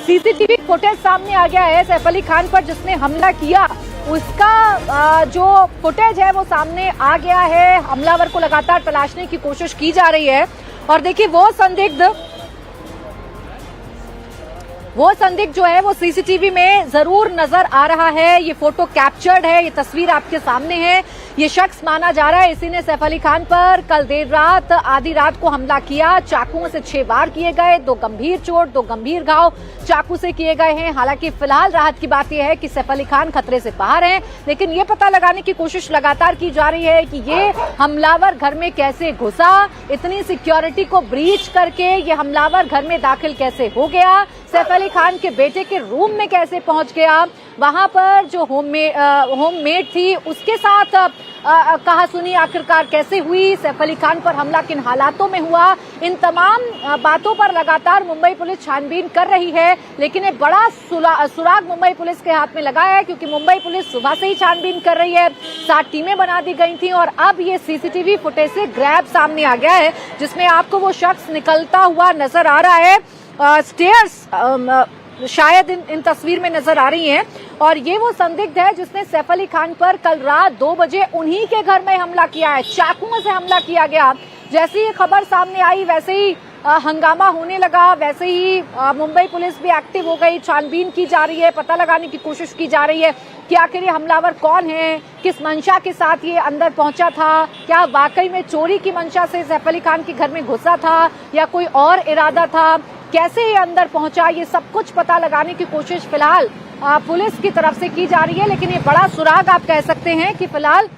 CCTV footage सामने आ गया है सैफ अली खान पर जिसने हमला किया, उसका जो फुटेज है वो सामने आ गया है। हमलावर को लगातार तलाशने की कोशिश की जा रही है और देखिए वो संदिग्ध जो है वो सीसीटीवी में जरूर नजर आ रहा है। ये फोटो कैप्चर्ड है, ये तस्वीर आपके सामने है। ये शख्स माना जा रहा है इसी ने सैफ अली खान पर कल देर रात आधी रात को हमला किया। चाकुओं से 6 वार किए गए, 2 गंभीर चोट, 2 गंभीर घाव चाकू से किए गए हैं। हालांकि फिलहाल राहत की बात यह है कि सैफ अली खान खतरे से बाहर हैं, लेकिन ये पता लगाने की कोशिश लगातार की जा रही है कि ये हमलावर घर में कैसे घुसा, इतनी सिक्योरिटी को ब्रीच करके ये हमलावर घर में दाखिल कैसे हो गया, सैफ अली खान के बेटे के रूम में कैसे पहुंच गया, वहां पर जो होममेड थी उसके साथ कहा सुनी आखिरकार कैसे हुई, सैफ अली खान पर हमला किन हालातों में हुआ। इन तमाम बातों पर लगातार मुंबई पुलिस छानबीन कर रही है, लेकिन एक बड़ा सुराग मुंबई पुलिस के हाथ में लगा है क्योंकि मुंबई पुलिस सुबह से ही छानबीन कर रही है। 7 टीमें बना दी गई थी और अब ये सीसीटीवी फुटेज से ग्रैब सामने आ गया है जिसमें आपको वो शख्स निकलता हुआ नजर आ रहा है। स्टेयर्स शायद इन तस्वीर में नजर आ रही हैं और ये वो संदिग्ध है जिसने सैफ अली खान पर कल रात 2 बजे उन्हीं के घर में हमला किया है। चाकुओं से हमला किया गया। जैसे ही खबर सामने आई वैसे ही हंगामा होने लगा, वैसे ही मुंबई पुलिस भी एक्टिव हो गई। छानबीन की जा रही है, पता लगाने की कोशिश की जा रही है कि आखिर ये हमलावर कौन है, किस मंशा के साथ ये अंदर पहुंचा था, क्या वाकई में चोरी की मंशा से सैफ अली खान के घर में घुसा था या कोई और इरादा था, कैसे ये अंदर पहुंचा, ये सब कुछ पता लगाने की कोशिश फिलहाल पुलिस की तरफ से की जा रही है। लेकिन ये बड़ा सुराग आप कह सकते हैं कि फिलहाल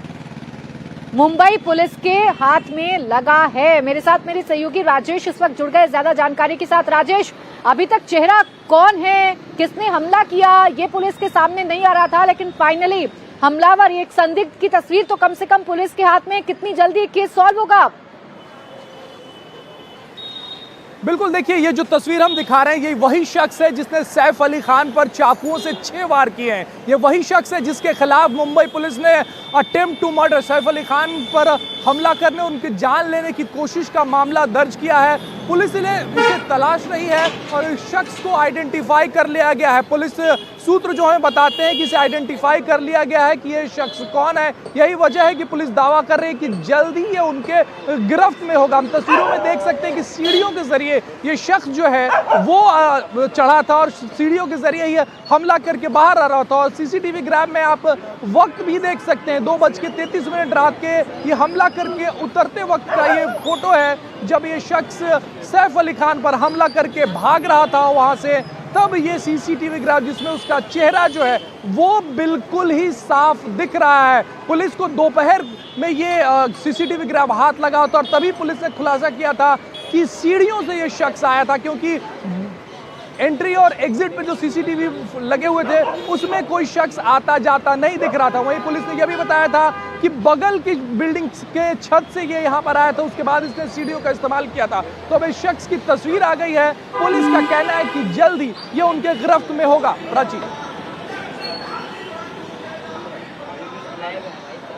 मुंबई पुलिस के हाथ में लगा है। मेरे साथ मेरे सहयोगी राजेश इस वक्त जुड़ गए ज्यादा जानकारी के साथ। राजेश, अभी तक चेहरा कौन है, किसने हमला किया, ये पुलिस के सामने नहीं आ रहा था, लेकिन फाइनली हमलावर एक संदिग्ध की तस्वीर तो कम से कम पुलिस के हाथ में, कितनी जल्दी केस सॉल्व होगा? बिल्कुल, देखिए ये जो तस्वीर हम दिखा रहे हैं ये वही शख्स है जिसने सैफ अली खान पर चाकुओं से 6 वार किए हैं। ये वही शख्स है जिसके खिलाफ मुंबई पुलिस ने attempt to murder, Saif Ali Khan पर हमला करने, उनकी जान लेने की कोशिश का मामला दर्ज किया है। पुलिस ने इसे तलाश रही है और इस शख्स को आइडेंटिफाई कर लिया गया है। पुलिस सूत्र जो है बताते हैं कि इसे आइडेंटिफाई कर लिया गया है कि ये शख्स कौन है। यही वजह है कि पुलिस दावा कर रही है कि जल्दी ये उनके गिरफ्त में होगा। हम तस्वीरों में देख सकते हैं कि सीढ़ियों के जरिए ये शख्स जो है वो चढ़ा था और सीढ़ियों के जरिए ये हमला करके बाहर आ रहा था। और सीसीटीवी ग्रैब में आप वक्त भी देख सकते हैं, 2:33 रात के ये हमला करके उतरते वक्त का ये फोटो है जब ये शख्स सैफ अली खान पर हमला करके भाग रहा था वहां से। तब ये सीसीटीवी ग्राफ जिसमें उसका चेहरा जो है वो बिल्कुल ही साफ दिख रहा है। पुलिस को दोपहर में ये सीसीटीवी ग्राफ हाथ लगा था और तभी पुलिस ने खुलासा किया था कि सीढ़ियों से ये शख्स आया था, क्योंकि एंट्री और एग्जिट पे जो सीसीटीवी लगे हुए थे उसमें कोई शख्स आता जाता नहीं दिख रहा था। वहीं पुलिस ने यह भी बताया था कि बगल की बिल्डिंग के छत से ये यहाँ पर आया था, उसके बाद इसने सीढ़ियों का इस्तेमाल किया था। तो अब इस शख्स की तस्वीर आ गई है। पुलिस का कहना है कि जल्दी ये उनके गिरफ्त में होगा। प्राची,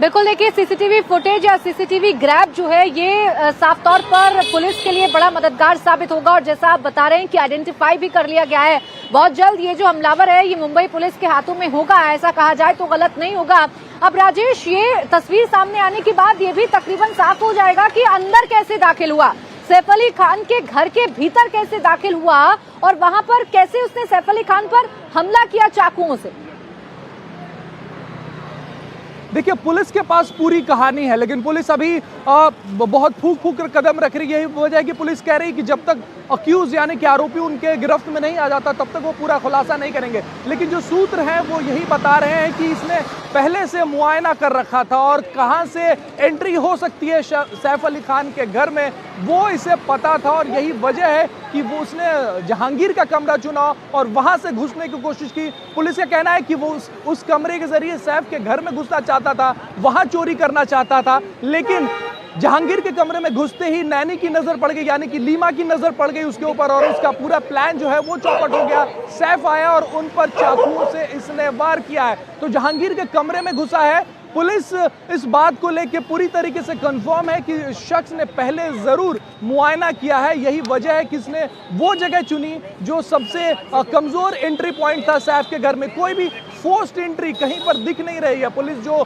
बिल्कुल, देखिए सीसीटीवी फुटेज या सीसीटीवी ग्रैब जो है ये साफ तौर पर पुलिस के लिए बड़ा मददगार साबित होगा और जैसा आप बता रहे हैं कि आइडेंटिफाई भी कर लिया गया है। बहुत जल्द ये जो हमलावर है ये मुंबई पुलिस के हाथों में होगा, ऐसा कहा जाए तो गलत नहीं होगा। अब राजेश, ये तस्वीर सामने आने के बाद ये भी तकरीबन साफ हो जाएगा कि अंदर कैसे दाखिल हुआ, सैफ अली खान के घर के भीतर कैसे दाखिल हुआ और वहां पर कैसे उसने सैफ अली खान पर हमला किया चाकुओं से। देखिए पुलिस के पास पूरी कहानी है, लेकिन पुलिस अभी बहुत फूक फूक कर कदम रख रही है। यही वजह है कि पुलिस कह रही है कि जब तक अक्यूज यानी कि आरोपी उनके गिरफ्त में नहीं आ जाता तब तक वो पूरा खुलासा नहीं करेंगे। लेकिन जो सूत्र हैं वो यही बता रहे हैं कि इसने पहले से मुआयना कर रखा था और कहां से एंट्री हो सकती है सैफ अली खान के घर में वो इसे पता था। और यही वजह है कि वो उसने जहांगीर का कमरा चुना और वहां से घुसने की कोशिश की। पुलिस का कहना है कि वो उस कमरे के जरिए सैफ के घर में घुसना चाहता था, वहां चोरी करना चाहता था, लेकिन जहांगीर के कमरे में घुसते ही नैनी की नजर पड़ गई, यानी कि लीमा की नजर पड़ गई उसके ऊपर और उसका पूरा प्लान जो है वो चौपट हो गया। सैफ आया और उन पर चाकुओं से इसने वार किया है। तो जहांगीर के कमरे में घुसा है, पुलिस इस बात को लेकर पूरी तरीके से कंफर्म है कि शख्स ने पहले जरूर मुआयना किया है। यही वजह है कि इसने वो जगह चुनी जो सबसे कमजोर एंट्री पॉइंट था सैफ के घर में। कोई भी फोर्स्ड एंट्री कहीं पर दिख नहीं रही है। पुलिस जो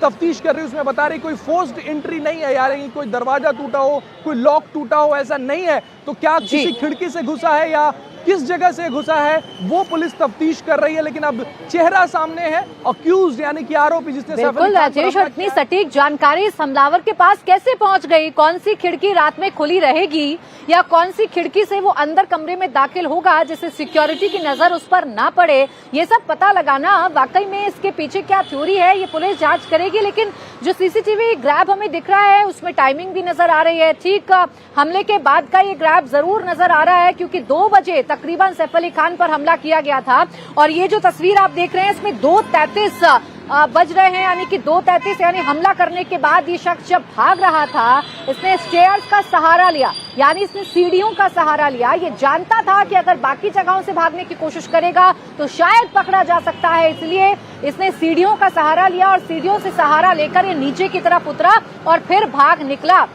तफ्तीश कर रही है उसमें बता रही कोई फोर्स्ड एंट्री नहीं है यार, कोई दरवाजा टूटा हो, कोई लॉक टूटा हो, ऐसा नहीं है। तो क्या किसी खिड़की से घुसा है या किस जगह से घुसा है वो पुलिस तफ्तीश कर रही है। लेकिन अब चेहरा सामने है, अक्यूज यानी कि आरोपी जिसने बिल्कुल राजेश, और इतनी सटीक जानकारी इस हमलावर के पास कैसे पहुंच गई? कौन सी खिड़की रात में खुली रहेगी या कौन सी खिड़की से वो अंदर कमरे में दाखिल होगा जिससे सिक्योरिटी की नजर उस पर ना पड़े, ये सब पता लगाना वाकई में इसके पीछे क्या थ्योरी है ये पुलिस जांच करेगी। लेकिन जो सीसीटीवी ग्रैब हमें दिख रहा है उसमें टाइमिंग भी नजर आ रही है। ठीक हमले के बाद का ये ग्रैब जरूर नजर आ रहा है क्योंकि 2 बजे तकरीबन सैफ अली खान पर हमला किया गया था और ये जो तस्वीर आप देख रहे हैं इसमें 2:33 बज रहे हैं, यानी कि 2:33 यानी हमला करने के बाद ये शख्स जब भाग रहा था इसने स्टेयर्स का सहारा लिया, यानी इसने सीढ़ियों का सहारा लिया। ये जानता था कि अगर बाकी जगहों से भागने की कोशिश करेगा तो शायद पकड़ा जा सकता है, इसलिए इसने सीढ़ियों का सहारा लिया और सीढ़ियों से सहारा लेकर ये नीचे की तरफ उतरा और फिर भाग निकला।